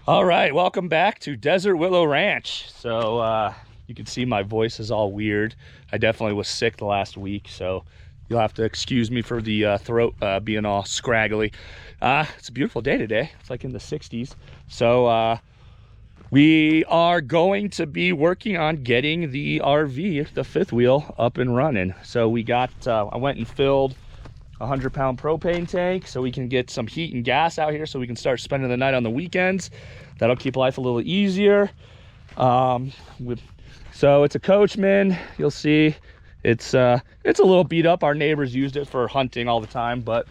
All right, welcome back to Desert Willow Ranch. So you can see my voice is all weird. I definitely was sick the last week, so you'll have to excuse me for the throat being all scraggly. It's a beautiful day today. It's like in the 60s. So we are going to be working on getting the RV, the fifth wheel, up and running. So we got, I went and filled a 100-pound propane tank so we can get some heat and gas out here so we can start spending the night on the weekends. That'll keep life a little easier. So it's a Coachman. You'll see it's a little beat up. Our neighbors used it for hunting all the time, but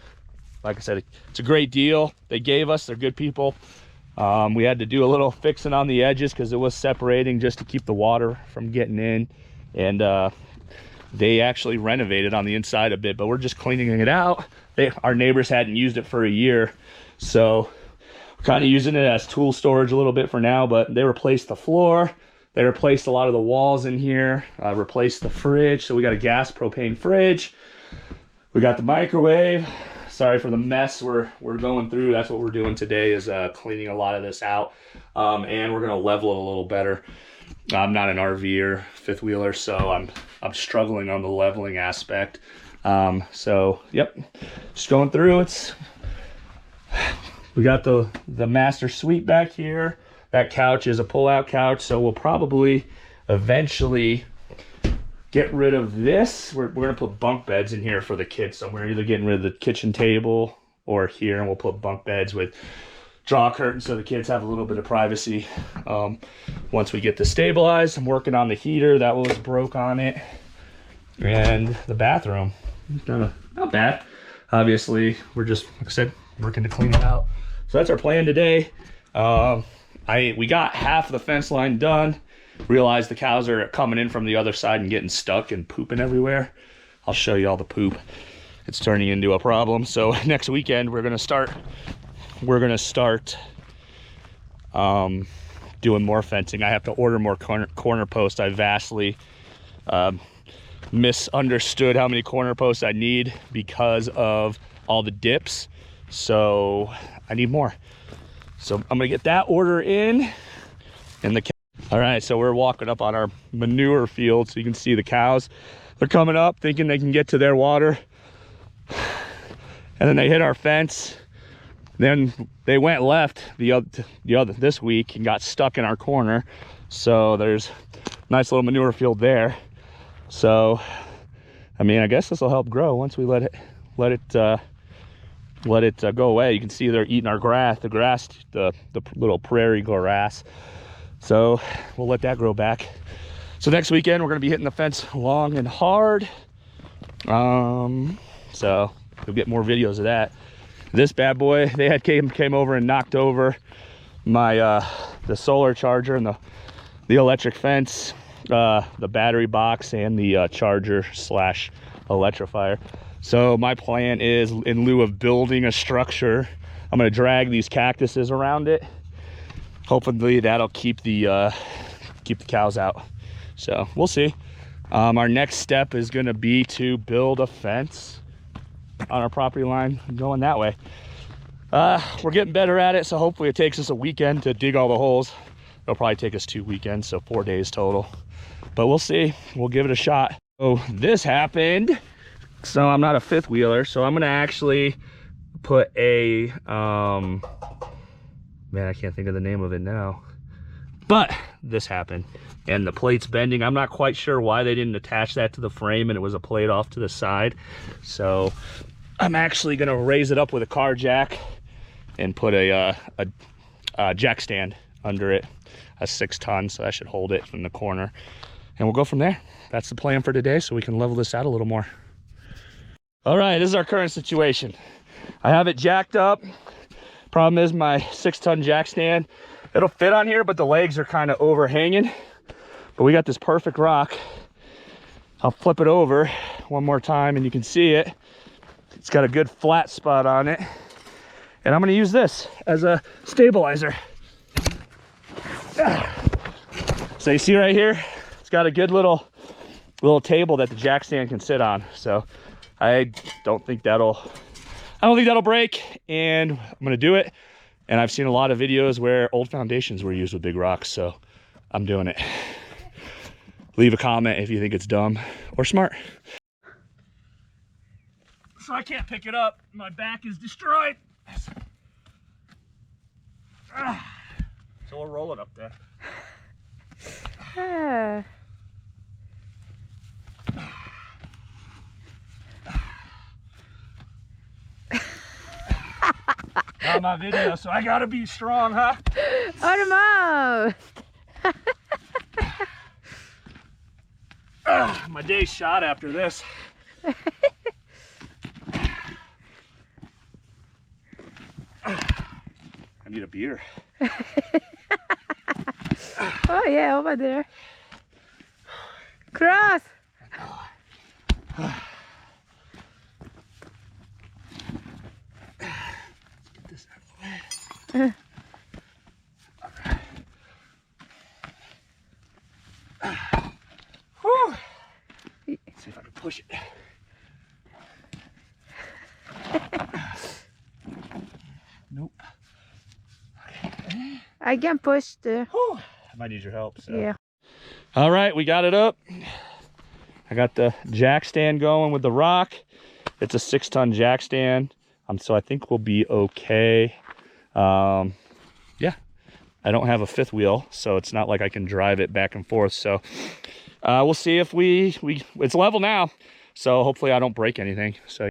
like I said, it's a great deal they gave us. They're good people. We had to do a little fixing on the edges because it was separating just to keep the water from getting in, and they actually renovated on the inside a bit, but we're just cleaning it out. Our neighbors hadn't used it for a year, so we're kind of using it as tool storage a little bit for now. But they replaced the floor, they replaced a lot of the walls in here, replaced the fridge, so we got a gas propane fridge. We got the microwave. Sorry for the mess we're going through. That's what we're doing today, is cleaning a lot of this out, and we're gonna level it a little better. I'm not an RVer, fifth wheeler, so I'm struggling on the leveling aspect. So yep, just going through. We got the master suite back here. That couch is a pull-out couch, so we'll probably eventually get rid of this. We're gonna put bunk beds in here for the kids, so we're either getting rid of the kitchen table or here, and we'll put bunk beds with draw curtains so the kids have a little bit of privacy. Once we get this stabilized, I'm working on the heater that was broke on it, and the bathroom. Not bad. Obviously, we're just, like I said, working to clean it out. So that's our plan today. We got half of the fence line done. Realized the cows are coming in from the other side and getting stuck and pooping everywhere. I'll show you all the poop. It's turning into a problem. So next weekend we're gonna start doing more fencing. I have to order more corner posts. I vastly misunderstood how many corner posts I need because of all the dips, so I need more. So I'm gonna get that order in. And all right, so we're walking up on our manure field, so you can see the cows. They're coming up thinking they can get to their water, and then they hit our fence. Then they went left this week and got stuck in our corner. So there's a nice little manure field there. So, I mean, I guess this will help grow once we let it go away. You can see they're eating our grass, the little prairie grass. So we'll let that grow back. So next weekend we're gonna be hitting the fence long and hard. So you'll get more videos of that. This bad boy, they had came over and knocked over my the solar charger and the electric fence, the battery box, and the charger slash electrifier. So my plan is, in lieu of building a structure, I'm gonna drag these cactuses around it. Hopefully that'll keep the cows out. So we'll see. Our next step is gonna be to build a fence on our property line going that way. We're getting better at it, so hopefully it takes us a weekend to dig all the holes. It'll probably take us 2 weekends, so 4 days total, but we'll see. We'll give it a shot. Oh, this happened. So I'm not a fifth wheeler, so I'm gonna actually put a man, I can't think of the name of it now, but this happened and the plate's bending. I'm not quite sure why they didn't attach that to the frame, and it was a plate off to the side. So I'm actually gonna raise it up with a car jack and put a jack stand under it, a 6-ton, so that should hold it from the corner, and we'll go from there. That's the plan for today, so we can level this out a little more. All right, this is our current situation. I have it jacked up. Problem is my 6-ton jack stand, it'll fit on here, but the legs are kind of overhanging. But we got this perfect rock. I'll flip it over one more time and you can see it. It's got a good flat spot on it. And I'm gonna use this as a stabilizer. So you see right here, it's got a good little table that the jack stand can sit on. So I don't think that'll break, and I'm gonna do it. And I've seen a lot of videos where old foundations were used with big rocks, so I'm doing it. Leave a comment if you think it's dumb or smart. So I can't pick it up. My back is destroyed. So we'll roll it up there. On my video, so I gotta be strong, huh? Almost. My day's shot after this. I need a beer. Oh yeah, over there. Cross. Get this out of the way. Whew. Let's see if I can push it. Nope. I can push the. Whew. I might need your help. So. Yeah. All right, we got it up. I got the jack stand going with the rock. It's a 6-ton jack stand. So I think we'll be okay. Yeah, I don't have a fifth wheel, so it's not like I can drive it back and forth. So we'll see if it's level now. So hopefully I don't break anything. So,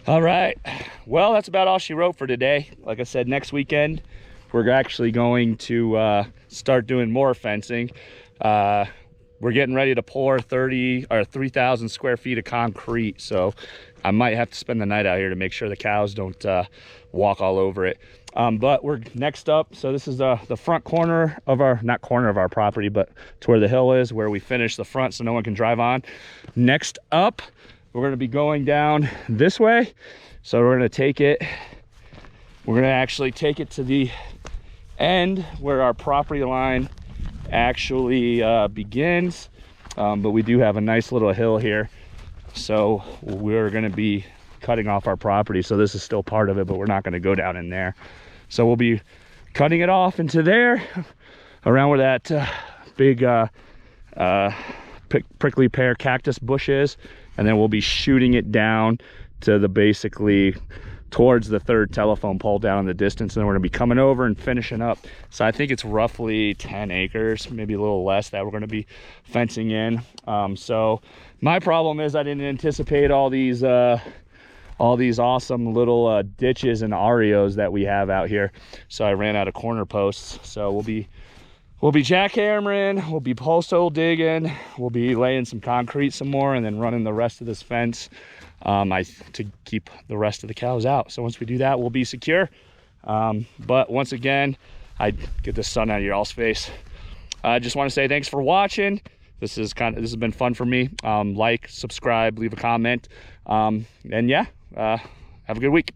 all right. Well, that's about all she wrote for today. Like I said, next weekend, we're actually going to start doing more fencing. We're getting ready to pour 3,000 square feet of concrete. So I might have to spend the night out here to make sure the cows don't walk all over it. But we're next up. So this is the front corner of our, not corner of our property, but to where the hill is, where we finish the front so no one can drive on. Next up, we're going to be going down this way. So we're going to take it. We're going to actually take it to the end where our property line actually begins. But we do have a nice little hill here. So we're going to be cutting off our property. So this is still part of it, but we're not going to go down in there. So we'll be cutting it off into there, around where that big prickly pear cactus bush is. And then we'll be shooting it down to the basically towards the third telephone pole down in the distance. And then we're gonna be coming over and finishing up. So I think it's roughly 10 acres, maybe a little less, that we're gonna be fencing in. So my problem is I didn't anticipate all these awesome little ditches and areas that we have out here. So I ran out of corner posts. So we'll be jackhammering, we'll be post hole digging, we'll be laying some concrete some more, and then running the rest of this fence to keep the rest of the cows out. So once we do that, we'll be secure. But once again, I get the sun out of your all's face. I just want to say thanks for watching. This has been fun for me. Like, subscribe, leave a comment, and yeah, have a good week.